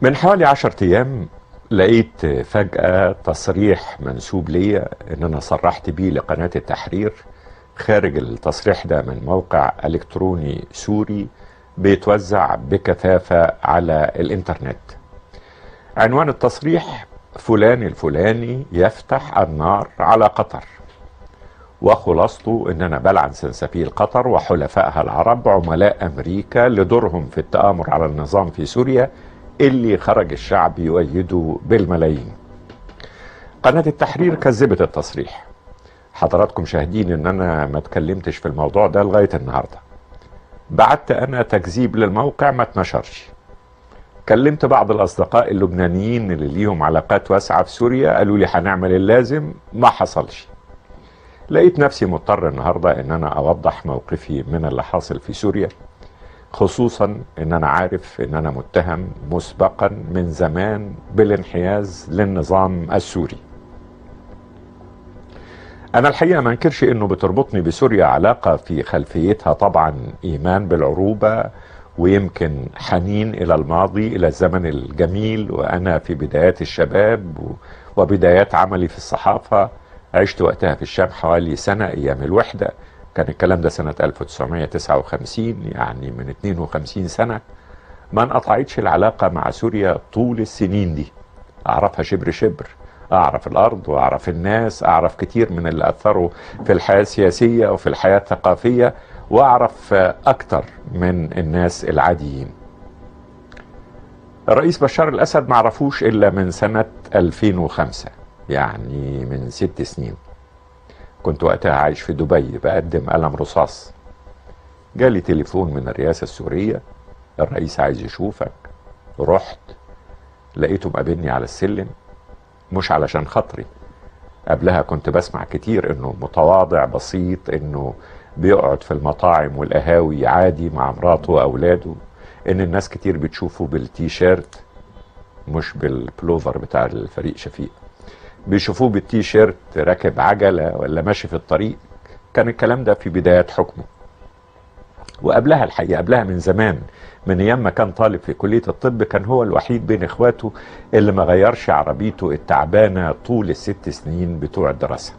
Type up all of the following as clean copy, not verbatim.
من حوالي 10 أيام لقيت فجأة تصريح منسوب ليا إن أنا صرحت بيه لقناة التحرير. خارج التصريح ده من موقع إلكتروني سوري بيتوزع بكثافة على الإنترنت. عنوان التصريح: فلان الفلاني يفتح النار على قطر. وخلاصته إن أنا بلعن سلسبيل قطر وحلفائها العرب عملاء أمريكا لدورهم في التآمر على النظام في سوريا اللي خرج الشعب يؤيده بالملايين. قناة التحرير كذبت التصريح. حضراتكم شاهدين ان انا ما اتكلمتش في الموضوع ده لغاية النهاردة. بعت انا تكذيب للموقع ما اتنشرش. كلمت بعض الاصدقاء اللبنانيين اللي ليهم علاقات واسعة في سوريا، قالوا لي هنعمل اللازم، ما حصلش. لقيت نفسي مضطر النهاردة ان انا اوضح موقفي من اللي حاصل في سوريا، خصوصا ان انا عارف ان انا متهم مسبقا من زمان بالانحياز للنظام السوري. انا الحقيقة ما انكرش انه بتربطني بسوريا علاقة في خلفيتها طبعا ايمان بالعروبة، ويمكن حنين الى الماضي، الى الزمن الجميل وانا في بدايات الشباب وبدايات عملي في الصحافة. عشت وقتها في الشام حوالي سنة ايام الوحدة، كان الكلام ده سنة 1959، يعني من 52 سنة. ما انقطعتش العلاقة مع سوريا طول السنين دي، اعرفها شبر شبر، اعرف الارض واعرف الناس، اعرف كتير من اللي اثروا في الحياة السياسية وفي الحياة الثقافية، واعرف اكتر من الناس العاديين. الرئيس بشار الاسد معرفوش الا من سنة 2005، يعني من 6 سنين. كنت وقتها عايش في دبي بقدم قلم رصاص. جالي تليفون من الرئاسة السورية: الرئيس عايز يشوفك. رحت لقيته مقابلني على السلم، مش علشان خاطري، قبلها كنت بسمع كتير انه متواضع بسيط، انه بيقعد في المطاعم والقهاوي عادي مع مراته واولاده، ان الناس كتير بتشوفه بالتيشيرت مش بالبلوفر بتاع الفريق شفيق، بيشوفوه بالتيشيرت راكب عجلة ولا ماشي في الطريق. كان الكلام ده في بدايات حكمه. وقبلها الحقيقة قبلها من زمان، من ايام ما كان طالب في كلية الطب، كان هو الوحيد بين اخواته اللي ما غيرش عربيته التعبانة طول ال6 سنين بتوع الدراسة.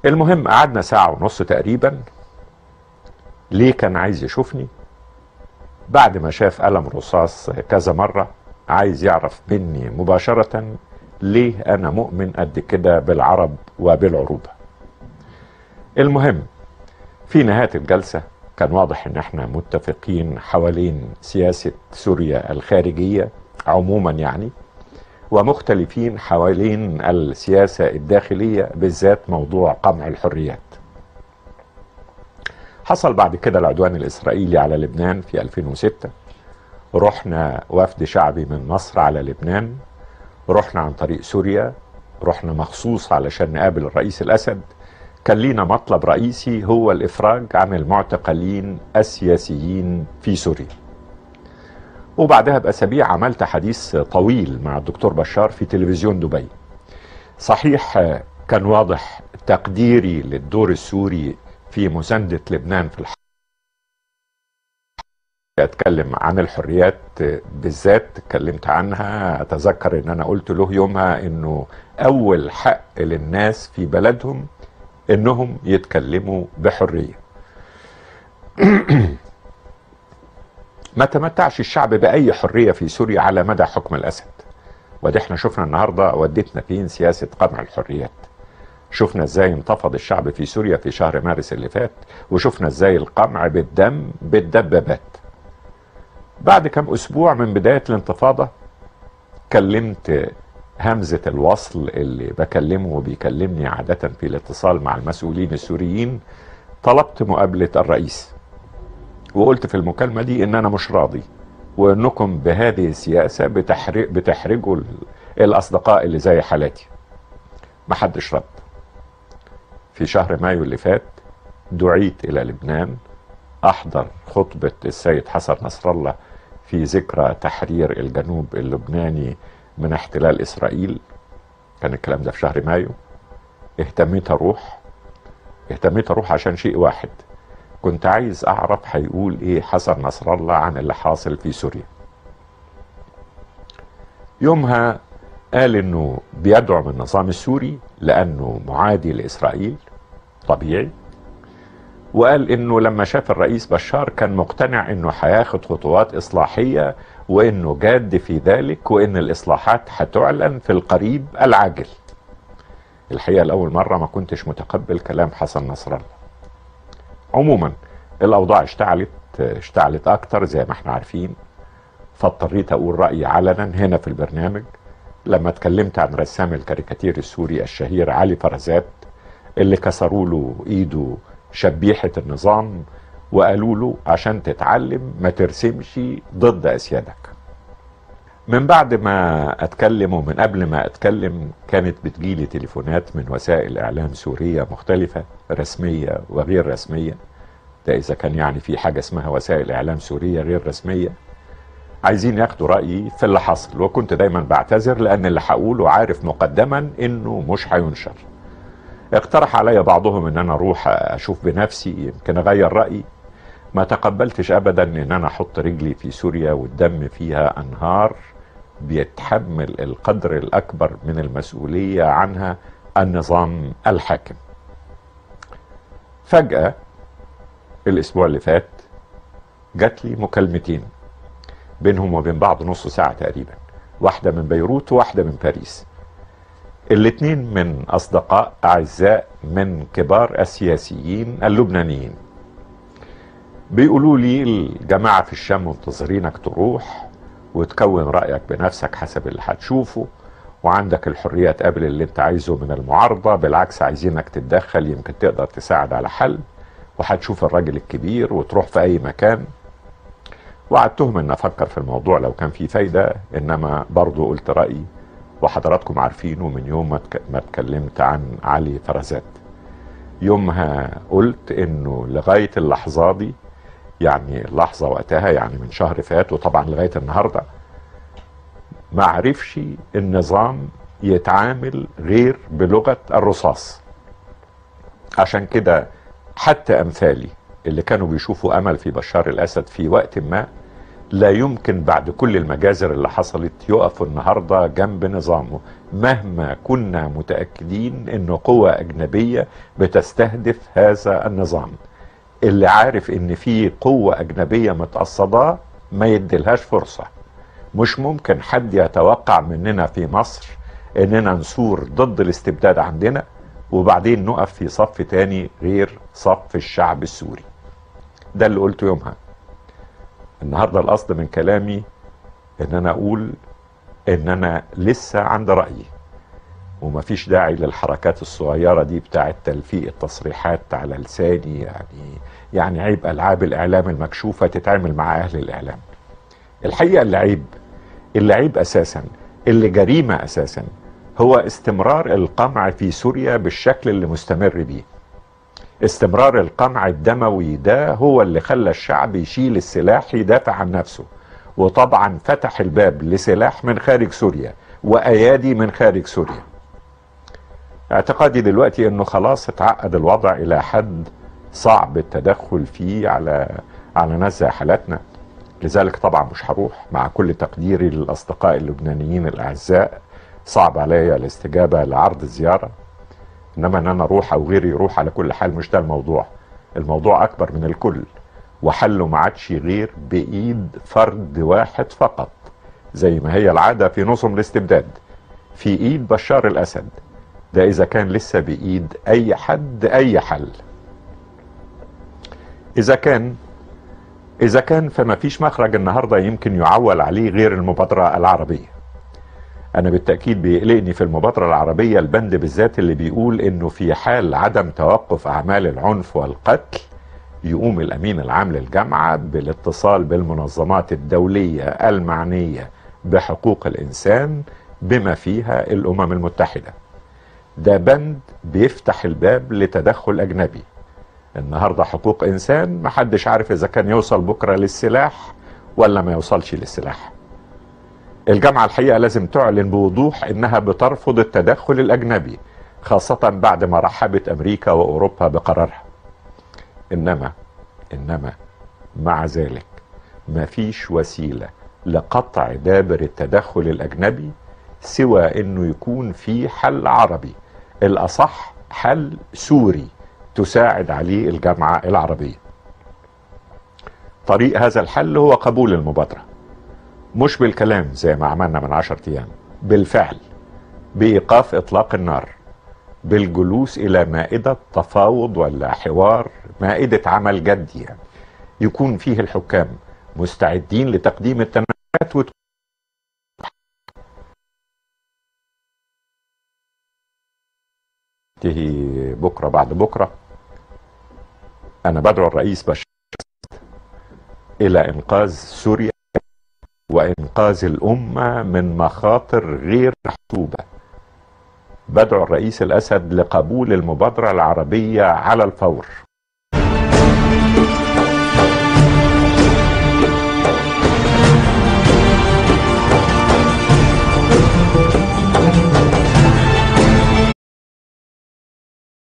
المهم قعدنا ساعة ونص تقريبا. ليه كان عايز يشوفني؟ بعد ما شاف قلم رصاص كذا مرة، عايز يعرف مني مباشرة ليه انا مؤمن قد كده بالعرب وبالعروبة. المهم في نهاية الجلسة كان واضح ان احنا متفقين حوالين سياسة سوريا الخارجية عموما يعني، ومختلفين حوالين السياسة الداخلية، بالذات موضوع قمع الحريات. حصل بعد كده العدوان الإسرائيلي على لبنان في 2006. رحنا وفد شعبي من مصر على لبنان، رحنا عن طريق سوريا، رحنا مخصوص علشان نقابل الرئيس الأسد. كان لينا مطلب رئيسي هو الإفراج عن المعتقلين السياسيين في سوريا. وبعدها بأسابيع عملت حديث طويل مع الدكتور بشار في تلفزيون دبي. صحيح كان واضح تقديري للدور السوري في مساندة لبنان في الحرب. اتكلم عن الحريات بالذات، اتكلمت عنها. اتذكر ان انا قلت له يومها انه اول حق للناس في بلدهم انهم يتكلموا بحرية. ما تمتعش الشعب بأي حرية في سوريا على مدى حكم الأسد. وده احنا شفنا النهاردة ودتنا فين سياسة قمع الحريات. شفنا ازاي انتفض الشعب في سوريا في شهر مارس اللي فات، وشفنا ازاي القمع بالدم بالدبابات. بعد كم أسبوع من بداية الانتفاضة كلمت همزة الوصل اللي بكلمه وبيكلمني عادة في الاتصال مع المسؤولين السوريين. طلبت مقابلة الرئيس، وقلت في المكالمة دي ان انا مش راضي، وانكم بهذه السياسة بتحرجوا الاصدقاء اللي زي حالاتي. محدش رد. في شهر مايو اللي فات دعيت الى لبنان احضر خطبة السيد حسن نصر الله في ذكرى تحرير الجنوب اللبناني من احتلال اسرائيل. كان الكلام ده في شهر مايو. اهتميت اروح عشان شيء واحد. كنت عايز اعرف هيقول ايه حسن نصر الله عن اللي حاصل في سوريا. يومها قال انه بيدعم النظام السوري لانه معادي لاسرائيل، طبيعي. وقال انه لما شاف الرئيس بشار كان مقتنع انه هياخد خطوات اصلاحية وانه جاد في ذلك، وان الاصلاحات هتعلن في القريب العاجل. الحقيقة لأول مرة ما كنتش متقبل كلام حسن نصر الله. عموما الاوضاع اشتعلت اكتر زي ما احنا عارفين، فاضطريت اقول رأيي علنا هنا في البرنامج لما اتكلمت عن رسام الكاريكاتير السوري الشهير علي فرزات اللي كسروا له ايده شبيحة النظام وقالوا له عشان تتعلم ما ترسمش ضد اسيادك. من بعد ما اتكلم ومن قبل ما اتكلم كانت بتجيلي تليفونات من وسائل اعلام سورية مختلفة، رسمية وغير رسمية. ده اذا كان يعني في حاجة اسمها وسائل اعلام سورية غير رسمية، عايزين ياخدوا رأيي في اللي حصل. وكنت دايما بعتذر لان اللي هقوله عارف مقدما انه مش هينشر. اقترح علي بعضهم ان انا اروح اشوف بنفسي يمكن اغير رأيي. ما تقبلتش ابدا ان انا احط رجلي في سوريا والدم فيها انهار بيتحمل القدر الاكبر من المسؤولية عنها النظام الحاكم. فجأة الاسبوع اللي فات جات لي مكالمتين بينهم وبين بعض نص ساعة تقريبا، واحدة من بيروت وواحدة من باريس. الاتنين من اصدقاء اعزاء من كبار السياسيين اللبنانيين. بيقولوا لي الجماعة في الشام منتظرينك تروح وتكون رأيك بنفسك حسب اللي هتشوفه، وعندك الحرية تقابل اللي انت عايزه من المعارضة، بالعكس عايزينك تتدخل يمكن تقدر تساعد على حل، وهتشوف الراجل الكبير وتروح في اي مكان. وعدتهم ان افكر في الموضوع لو كان فيه فايدة، انما برضو قلت رأيي وحضراتكم عارفينه من يوم ما اتكلمت عن علي فرزات. يومها قلت انه لغاية اللحظة دي، يعني اللحظة وقتها يعني من شهر فات وطبعا لغاية النهاردة، ما عرفش النظام يتعامل غير بلغة الرصاص. عشان كده حتى امثالي اللي كانوا بيشوفوا امل في بشار الاسد في وقت ما، لا يمكن بعد كل المجازر اللي حصلت يقفوا النهاردة جنب نظامه، مهما كنا متأكدين انه قوة اجنبية بتستهدف هذا النظام. اللي عارف ان في قوة اجنبية متقصداه ما يديلهاش فرصة. مش ممكن حد يتوقع مننا في مصر اننا نثور ضد الاستبداد عندنا وبعدين نقف في صف تاني غير صف الشعب السوري. ده اللي قلته يومها. النهاردة القصد من كلامي ان انا اقول ان انا لسه عند رأيي، ومفيش داعي للحركات الصغيرة دي بتاعت تلفيق التصريحات على لساني. يعني عيب العاب الاعلام المكشوفة تتعامل مع اهل الاعلام. الحقيقة اللي عيب اساسا، اللي جريمة اساسا، هو استمرار القمع في سوريا بالشكل اللي مستمر بيه. استمرار القمع الدموي ده هو اللي خلى الشعب يشيل السلاح يدافع عن نفسه، وطبعا فتح الباب لسلاح من خارج سوريا وايادي من خارج سوريا. اعتقادي دلوقتي انه خلاص اتعقد الوضع الى حد صعب التدخل فيه على ناس زي حالتنا. لذلك طبعا مش هروح، مع كل تقديري للاصدقاء اللبنانيين الاعزاء صعب عليا الاستجابة لعرض الزيارة. انما ان انا اروح او غيري يروح، على كل حال مش ده الموضوع. الموضوع اكبر من الكل، وحله ما عادش غير بايد فرد واحد فقط، زي ما هي العادة في نظم الاستبداد، في ايد بشار الاسد. ده اذا كان لسه بايد اي حد اي حل. اذا كان فما فيش مخرج النهاردة يمكن يعول عليه غير المبادرة العربية. انا بالتأكيد بيقلقني في المبادرة العربية البند بالذات اللي بيقول انه في حال عدم توقف اعمال العنف والقتل يقوم الامين العام للجامعة بالاتصال بالمنظمات الدولية المعنية بحقوق الانسان بما فيها الامم المتحدة. ده بند بيفتح الباب لتدخل اجنبي. النهاردة حقوق انسان محدش عارف اذا كان يوصل بكرة للسلاح ولا ما يوصلش للسلاح. الجامعة الحقيقة لازم تعلن بوضوح انها بترفض التدخل الاجنبي، خاصة بعد ما رحبت امريكا واوروبا بقرارها. انما إنما مع ذلك مفيش وسيلة لقطع دابر التدخل الأجنبي سوى إنه يكون في حل عربي، الأصح حل سوري تساعد عليه الجامعة العربية. طريق هذا الحل هو قبول المبادرة، مش بالكلام زي ما عملنا من 10 أيام، بالفعل، بإيقاف إطلاق النار، بالجلوس إلى مائدة تفاوض ولا حوار، مائدة عمل جدي يعني يكون فيه الحكام مستعدين لتقديم التنازلات وتنتهي بكرة بعد بكرة. أنا بدعو الرئيس بشار إلى إنقاذ سوريا وإنقاذ الأمة من مخاطر غير محسوبة. بدعو الرئيس الأسد لقبول المبادرة العربية على الفور.